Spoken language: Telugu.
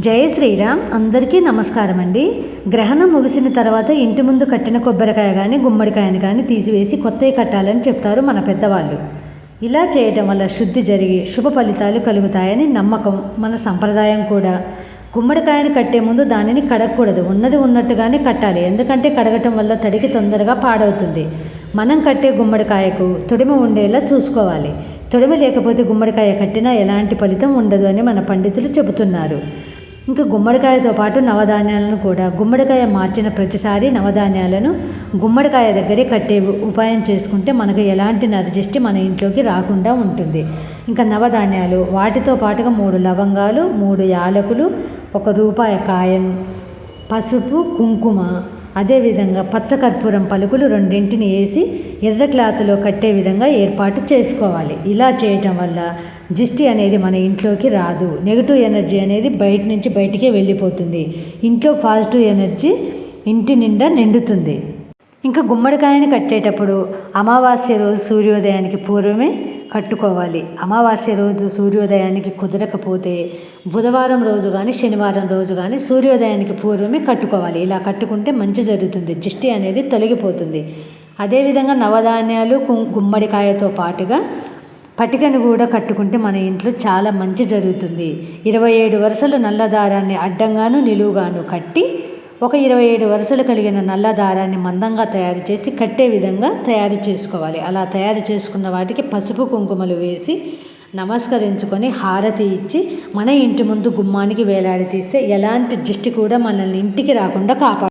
జై శ్రీరామ్. అందరికీ నమస్కారం అండి. గ్రహణం ముగిసిన తర్వాత ఇంటి ముందు కట్టిన కొబ్బరికాయ కానీ గుమ్మడికాయని కానీ తీసివేసి కొత్తవి కట్టాలని చెప్తారు మన పెద్దవాళ్ళు. ఇలా చేయటం వల్ల శుద్ధి జరిగి శుభ ఫలితాలు కలుగుతాయని నమ్మకం, మన సంప్రదాయం కూడా. గుమ్మడికాయని కట్టే ముందు దానిని కడగకూడదు, ఉన్నది ఉన్నట్టుగానే కట్టాలి. ఎందుకంటే కడగటం వల్ల తడికి తొందరగా పాడవుతుంది. మనం కట్టే గుమ్మడికాయకు తొడిమ ఉండేలా చూసుకోవాలి. తొడిమ లేకపోతే గుమ్మడికాయ కట్టినా ఎలాంటి ఫలితం ఉండదు అని మన పండితులు చెబుతున్నారు. ఇంకా గుమ్మడికాయతో పాటు నవధాన్యాలను కూడా, గుమ్మడికాయ మార్చిన ప్రతిసారి నవధాన్యాలను గుమ్మడికాయ దగ్గరే కట్టే ఉపాయం చేసుకుంటే మనకు ఎలాంటి నరదిష్టి మన ఇంట్లోకి రాకుండా ఉంటుంది. ఇంకా నవధాన్యాలు, వాటితో పాటుగా 3 లవంగాలు, 3 యాలకులు, 1 రూపాయి కాయన్, పసుపు, కుంకుమ, అదేవిధంగా పచ్చకర్పూరం పలుకులు 2 వేసి ఎర్ర క్లాత్లో కట్టే విధంగా ఏర్పాటు చేసుకోవాలి. ఇలా చేయటం వల్ల దిష్టి అనేది మన ఇంట్లోకి రాదు. నెగిటివ్ ఎనర్జీ అనేది బయట నుంచి బయటికే వెళ్ళిపోతుంది. ఇంట్లో పాజిటివ్ ఎనర్జీ ఇంటి నిండా నిండుతుంది. ఇంకా గుమ్మడికాయని కట్టేటప్పుడు అమావాస్య రోజు సూర్యోదయానికి పూర్వమే కట్టుకోవాలి. అమావాస్య రోజు సూర్యోదయానికి కుదరకపోతే బుధవారం రోజు కానీ శనివారం రోజు కానీ సూర్యోదయానికి పూర్వమే కట్టుకోవాలి. ఇలా కట్టుకుంటే మంచి జరుగుతుంది, దిష్టి అనేది తొలగిపోతుంది. అదేవిధంగా నవధాన్యాలు గుమ్మడికాయతో పాటుగా పటికను కూడా కట్టుకుంటే మన ఇంట్లో చాలా మంచి జరుగుతుంది. 27 వరుసలు నల్ల దారాన్ని అడ్డంగాను నిలువుగాను కట్టి, ఒక 27 వరుసలు కలిగిన నల్ల దారాన్ని మందంగా తయారు చేసి కట్టే విధంగా తయారు చేసుకోవాలి. అలా తయారు చేసుకున్న వాటికి పసుపు కుంకుమలు వేసి నమస్కరించుకొని హారతి ఇచ్చి మన ఇంటి ముందు గుమ్మానికి వేలాడి తీస్తే ఎలాంటి దిష్టి కూడా మనల్ని ఇంటికి రాకుండా కాపాడు.